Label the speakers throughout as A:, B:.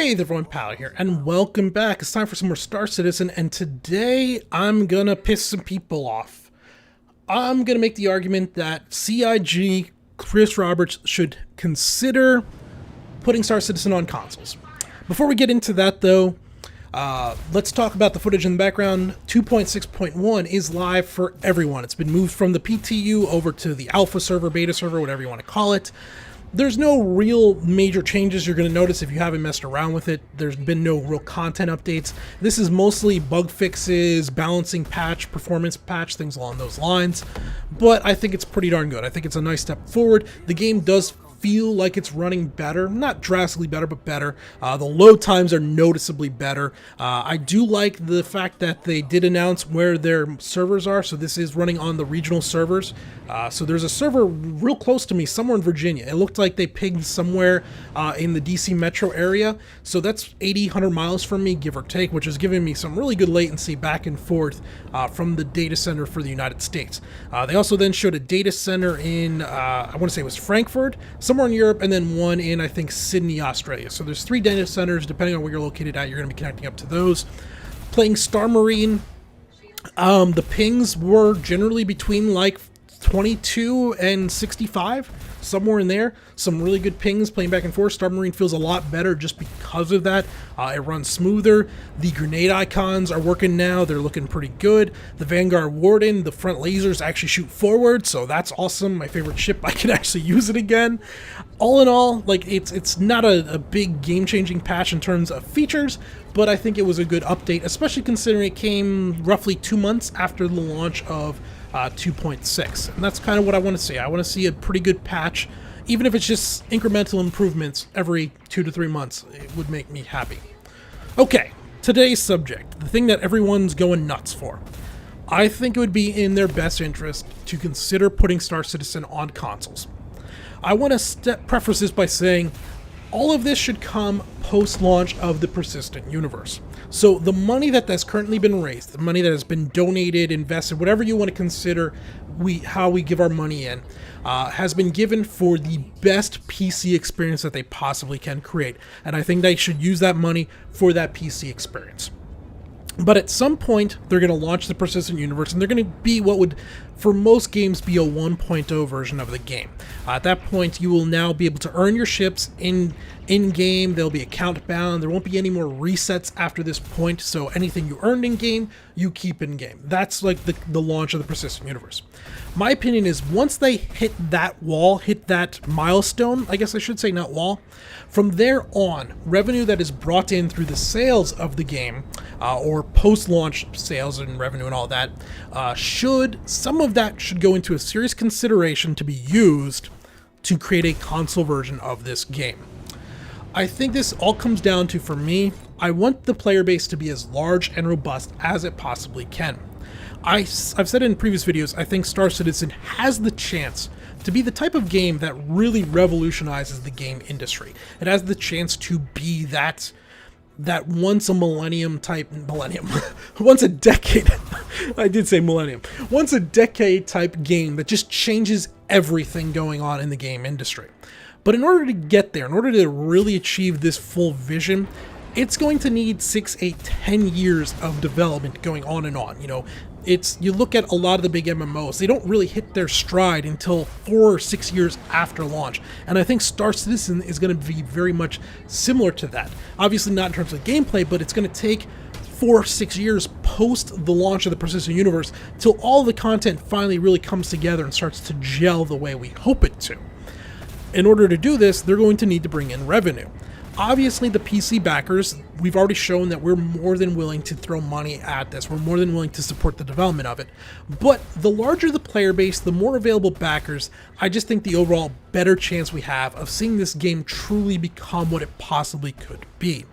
A: Hey there everyone, Pal here, and welcome back. It's time for some more Star Citizen, and today I'm gonna piss some people off. I'm gonna make the argument that CIG, Chris Roberts, should consider putting Star Citizen on consoles. Before we get into that though, let's talk about the footage in the background. 2.6.1 is live for everyone. It's been moved from the PTU over to the alpha server, beta server, whatever you want to call it. There's no real major changes you're going to notice if you haven't messed around with it. There's been no real content updates. This is mostly bug fixes, balancing patch, performance patch, things along those lines. But I think it's pretty darn good. I think it's a nice step forward. The game does feel like it's running better, not drastically better, but better. The load times are noticeably better. I do like the fact that they did announce where their servers are, so this is running on the regional servers. So there's a server real close to me, somewhere in Virginia. It looked like they pinged somewhere in the DC metro area, so that's 100 miles from me, give or take, which is giving me some really good latency back and forth from the data center for the United States. They also then showed a data center in, I want to say it was Frankfurt, somewhere in Europe, and then one in, I think, Sydney, Australia. So there's 3 data centers. Depending on where you're located at, you're going to be connecting up to those. Playing Star Marine, the pings were generally between like 22 and 65, somewhere in there. Some really good pings playing back and forth. Star Marine feels a lot better just because of that. It runs smoother. The grenade icons are working now. They're looking pretty good. The Vanguard Warden, the front lasers actually shoot forward, so that's awesome. My favorite ship, I can actually use it again. All in all, like it's not a big game-changing patch in terms of features, but I think it was a good update, especially considering it came roughly 2 months after the launch of 2.6, and that's kind of what I want to see. I want to see a pretty good patch, even if it's just incremental improvements every 2 to 3 months. It would make me happy. Okay, today's subject, the thing that everyone's going nuts for. I think it would be in their best interest to consider putting Star Citizen on consoles. I want to preface this by saying all of this should come post-launch of the Persistent Universe. So the money that's currently been raised, the money that has been donated, invested, whatever you want to consider how we give our money in, has been given for the best PC experience that they possibly can create. And I think they should use that money for that PC experience. But at some point, they're going to launch the Persistent Universe, and they're going to be what would, for most games, be a 1.0 version of the game. At that point, you will now be able to earn your ships in-game. There'll be account bound. There won't be any more resets after this point, so anything you earned in-game, you keep in-game. That's like the launch of the Persistent Universe. My opinion is once they hit that wall, hit that milestone, I guess I should say, not wall, from there on, revenue that is brought in through the sales of the game, or post-launch sales and revenue and all that, some of that should go into a serious consideration to be used to create a console version of this game. I think this all comes down to, for me, I want the player base to be as large and robust as it possibly can. I've said in previous videos, I think Star Citizen has the chance to be the type of game that really revolutionizes the game industry. It has the chance to be that once a millennium type, once a decade, I did say millennium, once a decade type game that just changes everything going on in the game industry. But in order to get there, in order to really achieve this full vision, it's going to need 6, 8, 10 years of development going on and on. You know, you look at a lot of the big MMOs, they don't really hit their stride until 4 or 6 years after launch. And I think Star Citizen is going to be very much similar to that. Obviously not in terms of gameplay, but it's going to take 4 or 6 years post the launch of the Persistent Universe till all the content finally really comes together and starts to gel the way we hope it to. In order to do this, they're going to need to bring in revenue. Obviously, the PC backers, we've already shown that we're more than willing to throw money at this. We're more than willing to support the development of it. But the larger the player base, the more available backers, I just think the overall better chance we have of seeing this game truly become what it possibly could be.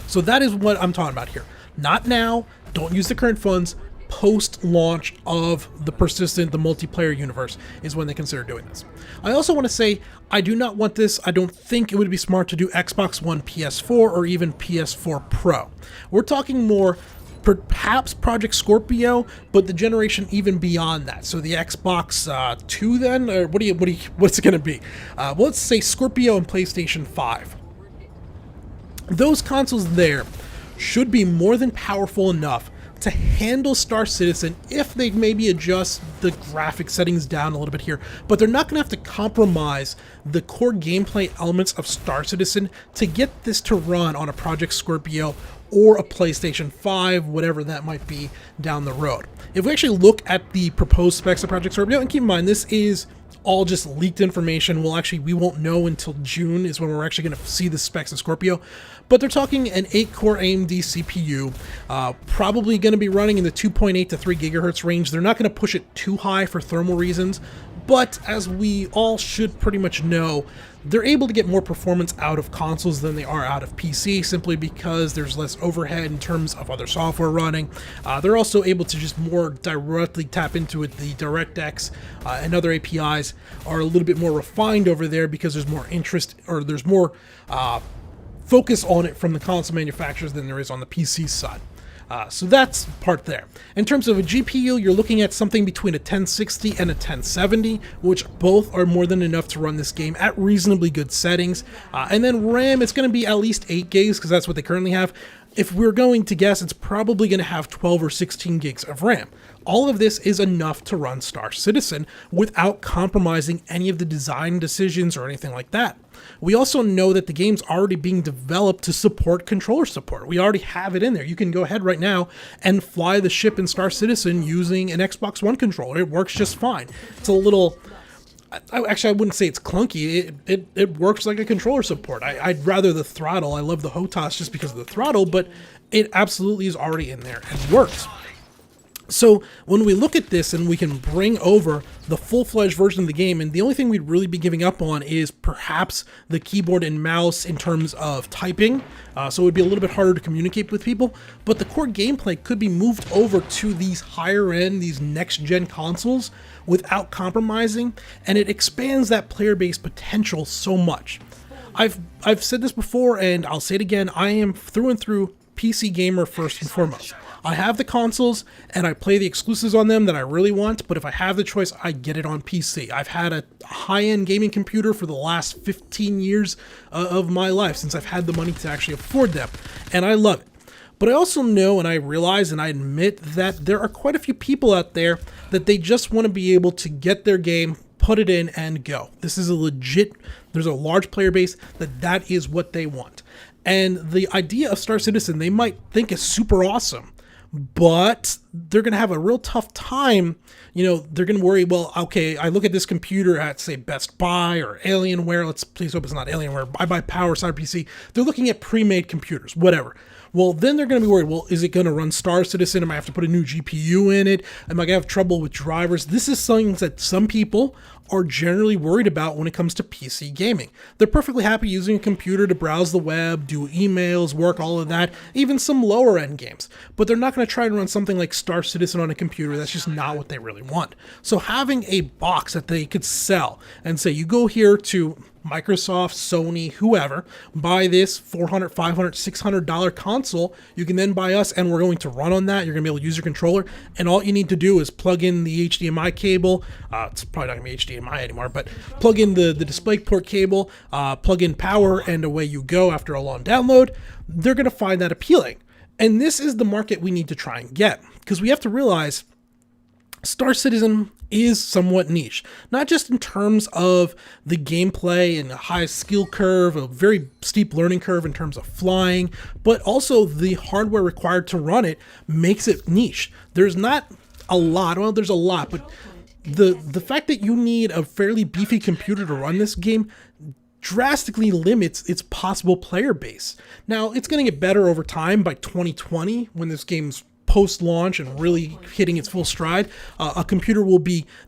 A: So that is what I'm talking about here. Not now, don't use the current funds. Post-launch of the Persistent, the multiplayer universe, is when they consider doing this. I also want to say, I do not want this, I don't think it would be smart to do Xbox One, PS4, or even PS4 Pro. We're talking more, perhaps Project Scorpio, but the generation even beyond that. So the Xbox 2 then, or what's it going to be? Well, let's say Scorpio and PlayStation 5. Those consoles there should be more than powerful enough to handle Star Citizen if they maybe adjust the graphic settings down a little bit here, but they're not going to have to compromise the core gameplay elements of Star Citizen to get this to run on a Project Scorpio or a PlayStation 5, whatever that might be down the road. If we actually look at the proposed specs of Project Scorpio, and keep in mind this is all just leaked information. We won't know until June is when we're actually going to see the specs of Scorpio. But they're talking an 8-core AMD CPU, probably going to be running in the 2.8 to 3 gigahertz range. They're not going to push it too high for thermal reasons, but as we all should pretty much know, they're able to get more performance out of consoles than they are out of PC, simply because there's less overhead in terms of other software running. They're also able to just more directly tap into it. The DirectX and other APIs are a little bit more refined over there because there's more interest, or there's more focus on it from the console manufacturers than there is on the PC side. So that's part there. In terms of a GPU, you're looking at something between a 1060 and a 1070, which both are more than enough to run this game at reasonably good settings. And then RAM, it's going to be at least 8 gigs because that's what they currently have. If we're going to guess, it's probably going to have 12 or 16 gigs of RAM. All of this is enough to run Star Citizen without compromising any of the design decisions or anything like that. We also know that the game's already being developed to support controller support. We already have it in there. You can go ahead right now and fly the ship in Star Citizen using an Xbox One controller. It works just fine. It's a little... I wouldn't say it's clunky. It works like a controller support. I'd rather the throttle. I love the HOTAS just because of the throttle, but it absolutely is already in there and works. So when we look at this and we can bring over the full-fledged version of the game, and the only thing we'd really be giving up on is perhaps the keyboard and mouse in terms of typing, so it would be a little bit harder to communicate with people, but the core gameplay could be moved over to these higher-end, these next-gen consoles without compromising, and it expands that player base potential so much. I've said this before, and I'll say it again, I am through and through PC gamer first and foremost. I have the consoles and I play the exclusives on them that I really want, but if I have the choice, I get it on PC. I've had a high-end gaming computer for the last 15 years of my life since I've had the money to actually afford them, and I love it. But I also know, and I realize, and I admit that there are quite a few people out there that they just want to be able to get their game, put it in, and go. This is there's a large player base that is what they want. And the idea of Star Citizen, they might think is super awesome, but they're going to have a real tough time. They're going to worry, well, okay, I look at this computer at, say, Best Buy or Alienware. Please hope it's not Alienware. I buy Power Cyber PC. They're looking at pre-made computers, whatever. Well, then they're going to be worried, well, is it going to run Star Citizen? Am I have to put a new GPU in it? Am I going to have trouble with drivers? This is something that some people are generally worried about when it comes to PC gaming. They're perfectly happy using a computer to browse the web, do emails, work, all of that, even some lower end games. But they're not going to try and run something like Star Citizen on a computer. That's just not what they really want. So having a box that they could sell and say, you go here to Microsoft, Sony, whoever, buy this $400, $500, $600 console, you can then buy us and we're going to run on that. You're going to be able to use your controller, and all you need to do is plug in the HDMI cable. It's probably not going to be HDMI anymore, but plug in the DisplayPort cable, plug in power, and away you go after a long download. They're going to find that appealing. And this is the market we need to try and get, because we have to realize Star Citizen is somewhat niche, not just in terms of the gameplay and a high skill curve, a very steep learning curve in terms of flying, but also the hardware required to run it makes it niche. There's not a lot, well, there's a lot, but the fact that you need a fairly beefy computer to run this game drastically limits its possible player base. Now, it's going to get better over time by 2020 when this game's post-launch and really hitting its full stride. A computer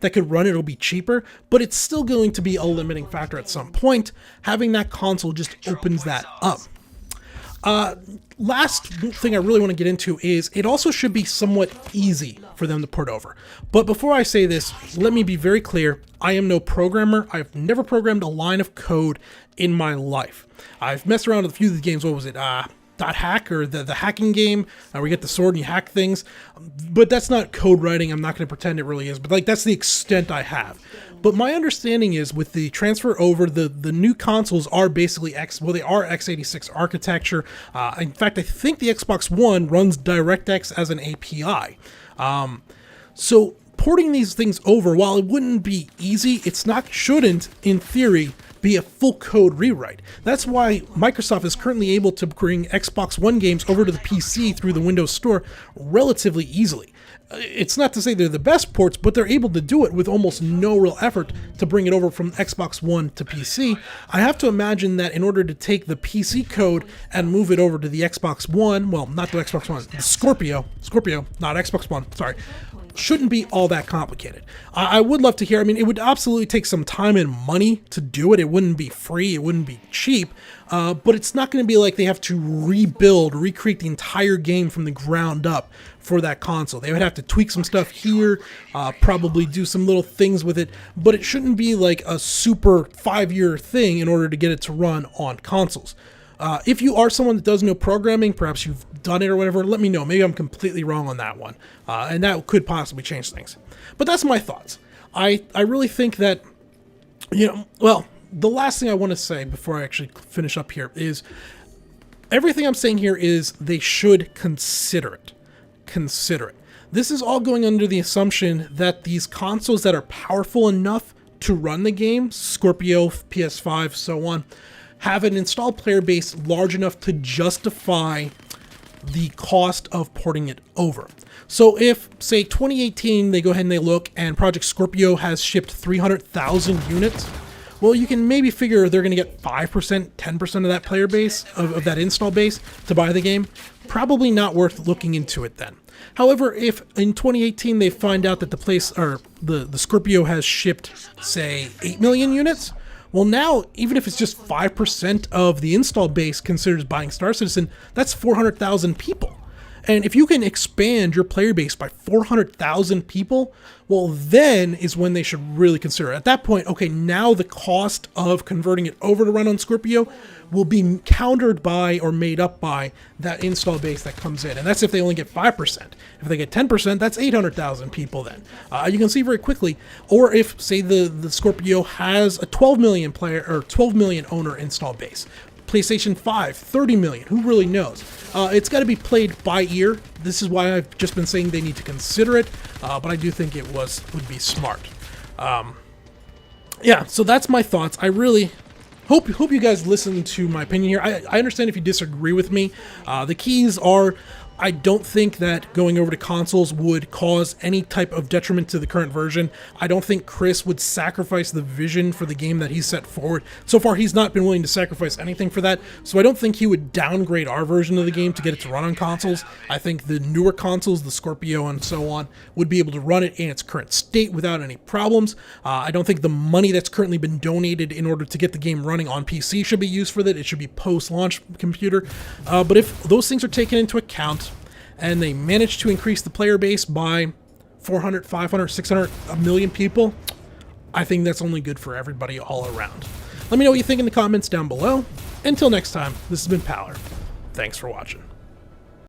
A: that could run it will be cheaper, but it's still going to be a limiting factor at some point. Having that console just opens that up. Last thing I really want to get into is it also should be somewhat easy for them to port over. But before I say this, let me be very clear. I am no programmer. I've never programmed a line of code in my life. I've messed around with a few of the games. What was it? .hack or the hacking game where you get the sword and you hack things, but that's not code writing. I'm not going to pretend it really is, but like that's the extent I have. But my understanding is with the transfer over, the new consoles are basically they are x86 architecture. In fact, I think the Xbox One runs DirectX as an API. So porting these things over, while it wouldn't be easy, shouldn't, in theory, be a full code rewrite. That's why Microsoft is currently able to bring Xbox One games over to the PC through the Windows Store relatively easily. It's not to say they're the best ports, but they're able to do it with almost no real effort to bring it over from Xbox One to PC. I have to imagine that in order to take the PC code and move it over to the Xbox One, well, not the Xbox One, the Scorpio, not Xbox One, sorry, shouldn't be all that complicated. I would love to hear, I mean, it would absolutely take some time and money to do it. It wouldn't be free, it wouldn't be cheap, but it's not going to be like they have to recreate the entire game from the ground up for that console. They would have to tweak some stuff here, probably do some little things with it, but it shouldn't be like a super 5-year thing in order to get it to run on consoles. If you are someone that does know programming, perhaps you've done it or whatever, let me know. Maybe I'm completely wrong on that one. And that could possibly change things. But that's my thoughts. I really think that, well, the last thing I want to say before I actually finish up here is everything I'm saying here is they should consider it. This is all going under the assumption that these consoles that are powerful enough to run the game, Scorpio, PS5, so on, have an installed player base large enough to justify the cost of porting it over. So if, say, 2018, they go ahead and they look and Project Scorpio has shipped 300,000 units, well, you can maybe figure they're going to get 5%, 10% of that player base, of that install base, to buy the game. Probably not worth looking into it then. However, if in 2018 they find out that the Scorpio has shipped, say, 8 million units, well, now, even if it's just 5% of the install base considers buying Star Citizen, that's 400,000 people. And if you can expand your player base by 400,000 people, well, then is when they should really consider it. At that point, okay, now the cost of converting it over to run on Scorpio will be countered by or made up by that install base that comes in. And that's if they only get 5%. If they get 10%, that's 800,000 people then. You can see very quickly. Or if, say, the Scorpio has a 12 million player or 12 million owner install base. PlayStation 5, 30 million, who really knows? It's got to be played by ear. This is why I've just been saying they need to consider it, but I do think it would be smart. Yeah, so that's my thoughts. I really hope you guys listen to my opinion here. I understand if you disagree with me. The keys are, I don't think that going over to consoles would cause any type of detriment to the current version. I don't think Chris would sacrifice the vision for the game that he's set forward. So far, he's not been willing to sacrifice anything for that, so I don't think he would downgrade our version of the game to get it to run on consoles. I think the newer consoles, the Scorpio and so on, would be able to run it in its current state without any problems. I don't think the money that's currently been donated in order to get the game running on PC should be used for that. It should be post-launch computer. But if those things are taken into account, and they manage to increase the player base by 400, 500, 600, a million people, I think that's only good for everybody all around. Let me know what you think in the comments down below. Until next time, this has been Powler. Thanks for watching.